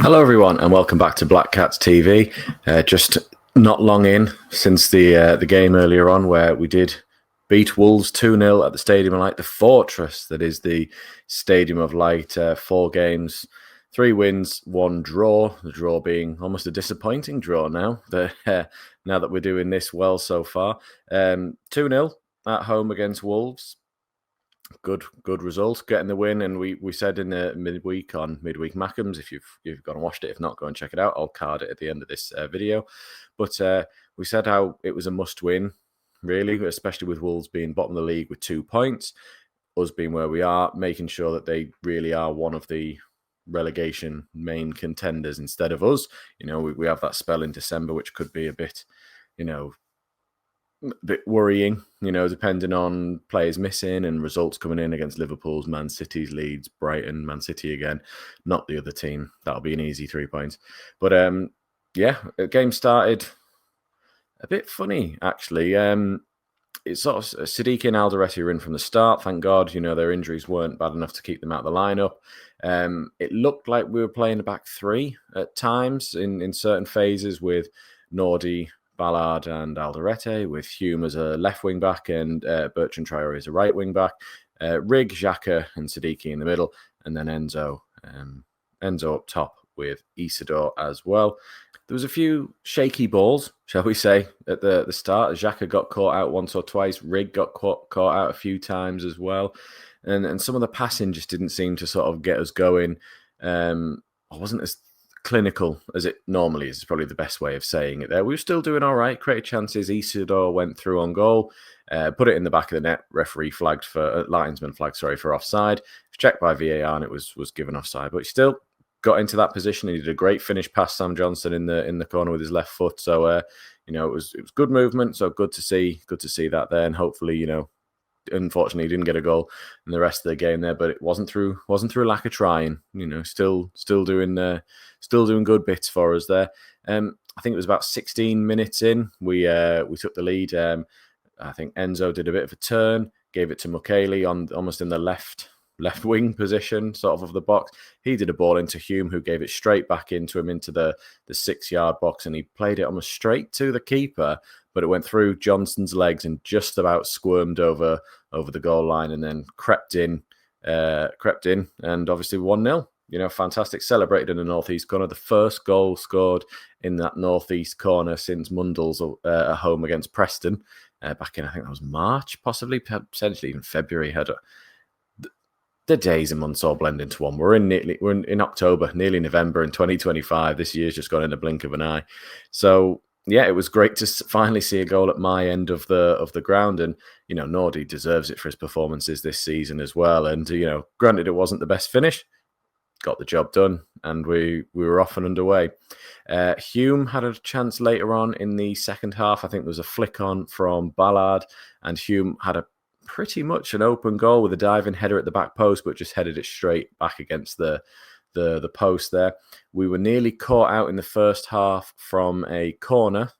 Hello, everyone, and welcome back to Black Cats TV. Just not long in since the game earlier on, where we did beat Wolves 2-0 at the Stadium of Light, the fortress that is the Stadium of Light. 4 games, 3 wins, 1 draw. The draw being almost a disappointing draw now. Now that we're doing this well so far, 2-0 at home against Wolves. Good result, getting the win. And we said in the midweek Mackems, if you've gone and watched it, if not, go and check it out. I'll card it at the end of this video. But we said how it was a must win, really, especially with Wolves being bottom of the league with 2 points, us being where we are, making sure that they really are one of the relegation main contenders instead of us. We have that spell in December, which could be a bit worrying, depending on players missing and results coming in against Liverpool's, Man City's, Leeds, Brighton, Man City again, not the other team. That'll be an easy 3 points. But the game started a bit funny, actually. It's sort of Siddiqui and Alderete are in from the start, thank God. Their injuries weren't bad enough to keep them out of the lineup. It looked like we were playing a back 3 at times in certain phases with Nordi, Ballard and Alderete, with Hume as a left wing back and Bertrand Traore as a right wing back, Rig, Xhaka and Siddiqui in the middle, and then Enzo up top with Isidore as well. There was a few shaky balls, shall we say, at the start. Xhaka got caught out once or twice. Rig got caught out a few times as well. And some of the passing just didn't seem to sort of get us going. I wasn't as clinical as it normally is probably the best way of saying it there. We were still doing all right, created chances. Isidore went through on goal, put it in the back of the net. Referee linesman flagged for offside. It was checked by VAR and it was given offside, but he still got into that position. He did a great finish past Sam Johnson in the corner with his left foot. So it was good movement. So good to see that there, and hopefully unfortunately, he didn't get a goal in the rest of the game there, but it wasn't through lack of trying. Still doing good bits for us there. I think it was about 16 minutes in, we took the lead. I think Enzo did a bit of a turn, gave it to Mukiele on almost in the left wing position, sort of the box. He did a ball into Hume, who gave it straight back into him into the 6-yard box, and he played it almost straight to the keeper. But it went through Johnson's legs and just about squirmed over the goal line, and then crept in, and obviously 1-0. Fantastic. Celebrated in the northeast corner. The first goal scored in that northeast corner since Mundell's at home against Preston back in, I think that was March, possibly, potentially even February. The days and months all blend into one. We're in October, nearly November in 2025. This year's just gone in a blink of an eye. So yeah, it was great to finally see a goal at my end of the ground, and Nordi deserves it for his performances this season as well. And granted, it wasn't the best finish, got the job done, and we were off and underway. Hume had a chance later on in the second half. I think there was a flick on from Ballard, and Hume had a pretty much an open goal with a diving header at the back post, but just headed it straight back against the post there. We were nearly caught out in the first half from a corner.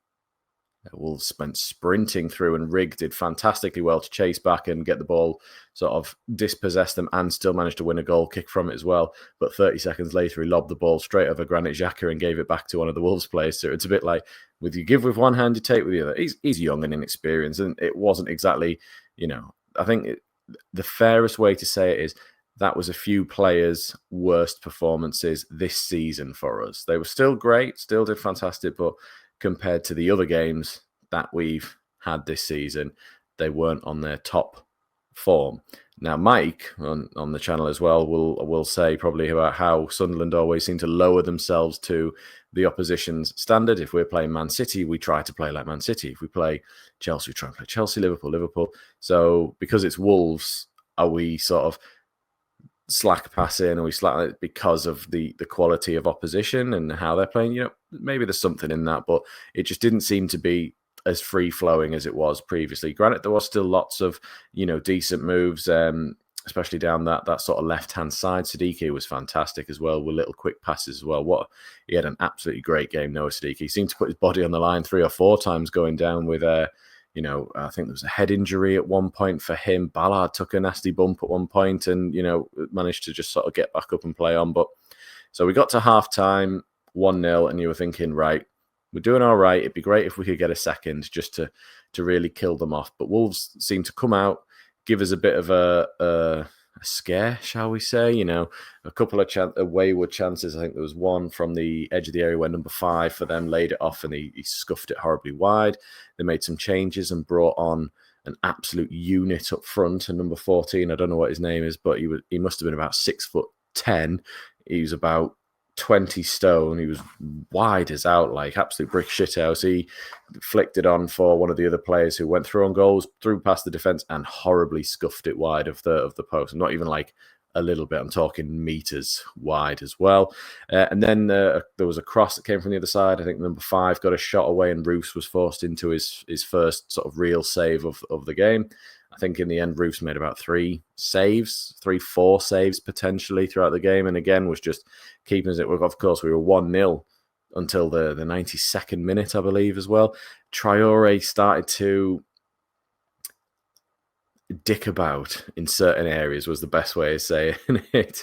Wolves went sprinting through, and Rig did fantastically well to chase back and get the ball, sort of dispossess them, and still managed to win a goal kick from it as well. But 30 seconds later, he lobbed the ball straight over Granit Xhaka and gave it back to one of the Wolves players. So it's a bit like, with you give with one hand, you take with the other. He's young and inexperienced, and it wasn't exactly, I think the fairest way to say it is that was a few players' worst performances this season for us. They were still great, still did fantastic, but compared to the other games that we've had this season, they weren't on their top form. Now, Mike on the channel as well will say probably about how Sunderland always seem to lower themselves to the opposition's standard. If we're playing Man City, we try to play like Man City. If we play Chelsea, we try and play Chelsea, Liverpool. So because it's Wolves, are we sort of slack passing, or we slack because of the quality of opposition and how they're playing? Maybe there's something in that, but it just didn't seem to be as free flowing as it was previously. Granted, there was still lots of decent moves, especially down that sort of left hand side. Siddiqui was fantastic as well, with little quick passes as well. He had an absolutely great game, Noah Siddiqui. He seemed to put his body on the line 3 or 4 times going down with I think there was a head injury at one point for him. Ballard took a nasty bump at one point and, managed to just sort of get back up and play on. But So we got to half-time, 1-0, and you were thinking, right, we're doing all right. It'd be great if we could get a second just to really kill them off. But Wolves seem to come out, give us a bit of a scare, shall we say? A couple of wayward chances. I think there was one from the edge of the area where number 5 for them laid it off and he scuffed it horribly wide. They made some changes and brought on an absolute unit up front. And number 14, I don't know what his name is, but he must have been about 6'10". He was about 20 stone. He was wide as out, like absolute brick shithouse. He flicked it on for one of the other players who went through on goals, through past the defense, and horribly scuffed it wide of the post. Not even like a little bit. I'm talking meters wide as well. And then there was a cross that came from the other side. I think number 5 got a shot away, and Roos was forced into his first sort of real save of the game. I think in the end, Roos made about 4 saves potentially throughout the game. And again, was just keeping us. Of course, we were 1-0 until the 92nd minute, I believe, as well. Traore started to dick about in certain areas, was the best way of saying it.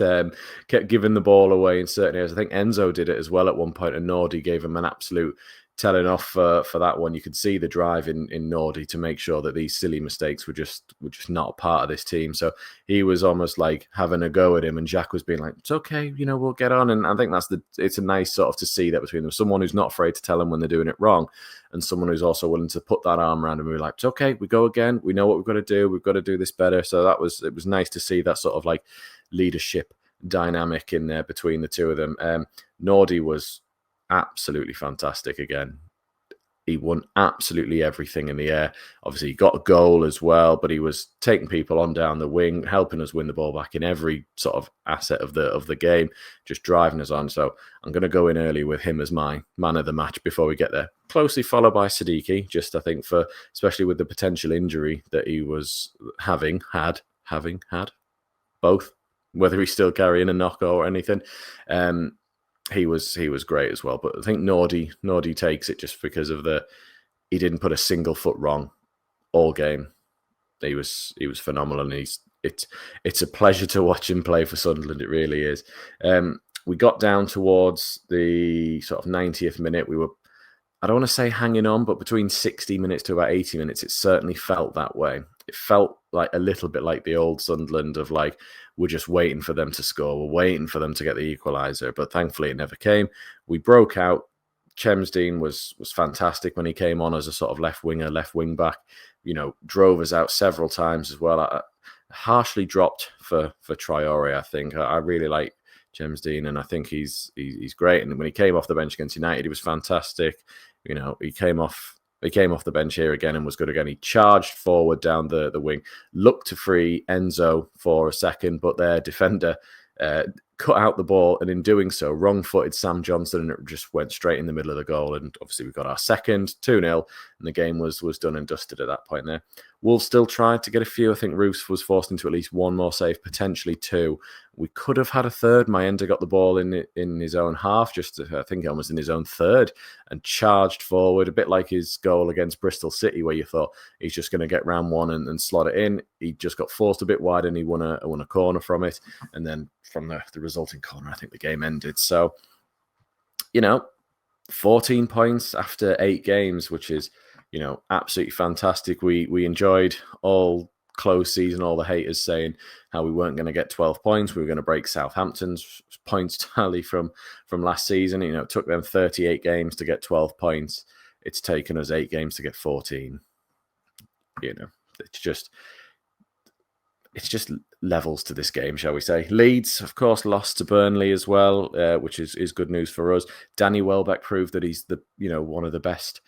Kept giving the ball away in certain areas. I think Enzo did it as well at one point, and Nordi gave him an absolute telling off for that one. You could see the drive in Nordi to make sure that these silly mistakes were just not a part of this team. So he was almost like having a go at him, and Jack was being like, "It's okay, we'll get on." And I think it's a nice sort of to see that between them. Someone who's not afraid to tell them when they're doing it wrong, and someone who's also willing to put that arm around him and be like, "It's okay, we go again. We know what we've got to do. We've got to do this better." So it was nice to see that sort of like leadership dynamic in there between the two of them. Nordi was absolutely fantastic again. He won absolutely everything in the air. Obviously, he got a goal as well, but he was taking people on down the wing, helping us win the ball back in every sort of asset of the game, just driving us on. So I'm going to go in early with him as my man of the match before we get there. Closely followed by Siddiqui, just I think especially with the potential injury that he was having had both, whether he's still carrying a knock or anything. He was great as well, but I think Nordi takes it just because of he didn't put a single foot wrong all game. He was phenomenal, and it's a pleasure to watch him play for Sunderland. It really is. We got down towards the sort of 90th minute. We were, I don't want to say hanging on, but between 60 minutes to about 80 minutes, it certainly felt that way. It felt like a little bit like the old Sunderland of like, we're just waiting for them to score. We're waiting for them to get the equaliser, but thankfully it never came. We broke out. Chemsdean was fantastic when he came on as a sort of left winger, left wing back. Drove us out several times as well. I harshly dropped for Traore. I think I really like Chemsdean, and I think he's great. And when he came off the bench against United, he was fantastic. He came off the bench here again and was good again. He charged forward down the wing, looked to free Enzo for a second, but their defender cut out the ball, and in doing so, wrong-footed Sam Johnson, and it just went straight in the middle of the goal. And obviously, we got our second, 2-0, and the game was done and dusted at that point there. Wolves still tried to get a few. I think Roos was forced into at least one more save, potentially 2. We could have had a third. Mayenda got the ball in his own half, I think almost in his own third, and charged forward, a bit like his goal against Bristol City, where you thought he's just going to get round one and slot it in. He just got forced a bit wide, and he won a corner from it. And then from the resulting corner, I think the game ended. So, 14 points after 8 games, which is, absolutely fantastic. We enjoyed all close season, all the haters saying how we weren't going to get 12 points. We were going to break Southampton's points tally from last season. It took them 38 games to get 12 points. It's taken us 8 games to get 14. It's just levels to this game, shall we say. Leeds, of course, lost to Burnley as well, which is good news for us. Danny Welbeck proved that he's one of the best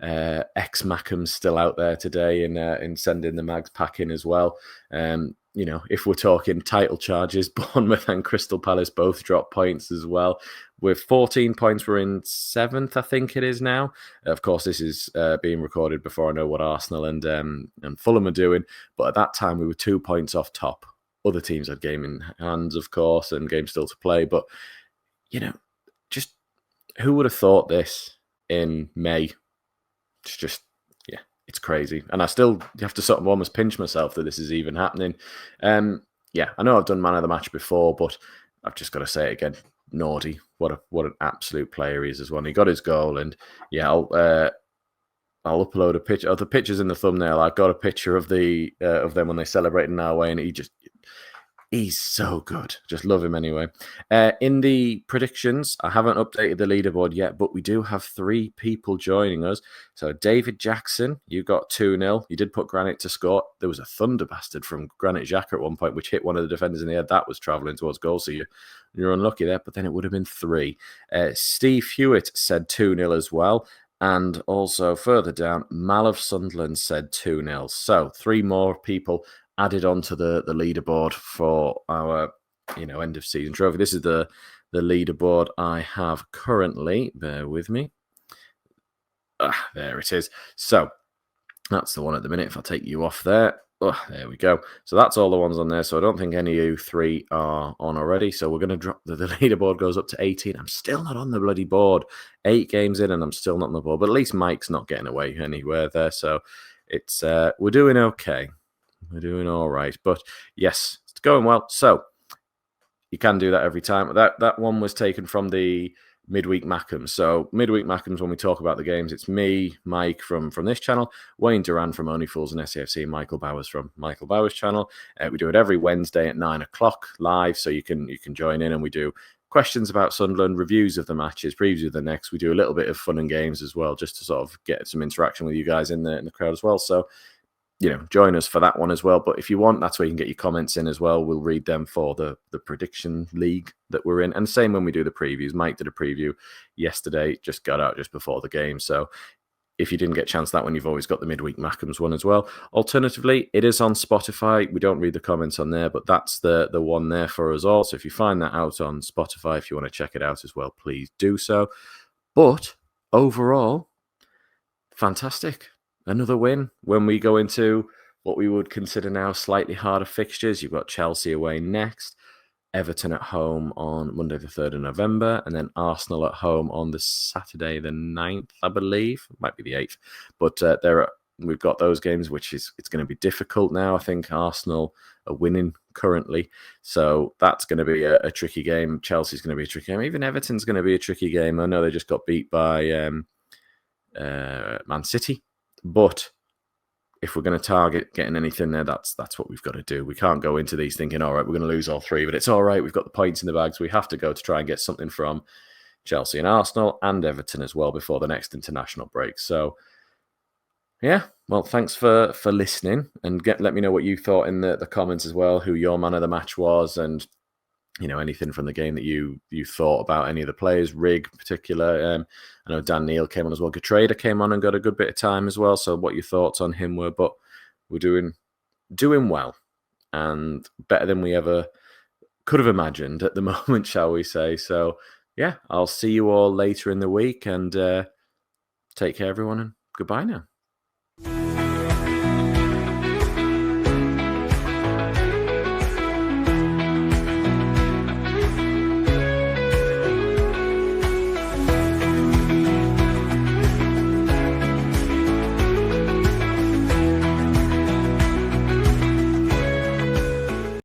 ex-Mackhams still out there today in sending the Mags packing as well. If we're talking title charges, Bournemouth and Crystal Palace both dropped points as well. With 14 points, we're in 7th, I think it is now. Of course, this is being recorded before I know what Arsenal and Fulham are doing. But at that time, we were 2 points off top. Other teams had game in hands, of course, and game still to play. But, just who would have thought this in May? It's just, it's crazy. And I still have to sort of almost pinch myself that this is even happening. I know I've done man of the match before, but I've just got to say it again. Nordy, what an absolute player he is as well. And he got his goal, and yeah, I'll upload a picture of the pictures in the thumbnail. I've got a picture of the of them when they celebrate in our way, and he's so good. Just love him anyway. In the predictions, I haven't updated the leaderboard yet, but we do have 3 people joining us. So David Jackson, you got 2-0. You did put Granit to score. There was a thunder bastard from Granit Xhaka at one point, which hit one of the defenders in the head. That was travelling towards goal, so you're unlucky there, but then it would have been 3. Steve Hewitt said 2-0 as well. And also further down, Mal of Sunderland said 2-0. So 3 more people added onto the leaderboard for our end of season trophy. This is the leaderboard I have currently. Bear with me. There it is. So that's the one at the minute. If I take you off there. There we go. So that's all the ones on there. So I don't think any of you 3 are on already. So we're going to drop the leaderboard goes up to 18. I'm still not on the bloody board. 8 games in and I'm still not on the board. But at least Mike's not getting away anywhere there. So it's we're doing okay. We're doing all right. But yes, it's going well. So you can do that every time. That one was taken from the Midweek Mackhams. So Midweek Mackhams, when we talk about the games, it's me, Mike from this channel, Wayne Duran from Only Fools and SAFC, and Michael Bowers from Michael Bowers' channel. We do it every Wednesday at 9 o'clock live, so you can join in, and we do questions about Sunderland, reviews of the matches, previews of the next. We do a little bit of fun and games as well, just to sort of get some interaction with you guys in the crowd as well. So join us for that one as well. But if you want, that's where you can get your comments in as well. We'll read them for the prediction league that we're in. And same when we do the previews. Mike did a preview yesterday, just got out just before the game. So if you didn't get a chance that one, you've always got the Midweek Mackhams one as well. Alternatively, it is on Spotify. We don't read the comments on there, but that's the one there for us all. So if you find that out on Spotify, if you want to check it out as well, please do so. But overall, fantastic. Another win when we go into what we would consider now slightly harder fixtures. You've got Chelsea away next, Everton at home on Monday the 3rd of November, and then Arsenal at home on the Saturday the 9th, I believe. It might be the 8th. But we've got those games, which it's going to be difficult now. I think Arsenal are winning currently. So that's going to be a tricky game. Chelsea's going to be a tricky game. Even Everton's going to be a tricky game. I know they just got beat by Man City. But if we're going to target getting anything there, that's what we've got to do. We can't go into these thinking, all right, we're going to lose all 3, but it's all right. We've got the points in the bags. So we have to go to try and get something from Chelsea and Arsenal and Everton as well before the next international break. So, yeah, well, thanks for listening, and let me know what you thought in the comments as well, who your man of the match was, and anything from the game that you thought about any of the players, Rig in particular. I know Dan Neal came on as well. Gatrader came on and got a good bit of time as well. So what your thoughts on him were, but we're doing well and better than we ever could have imagined at the moment, shall we say. So yeah, I'll see you all later in the week, and take care everyone, and goodbye now.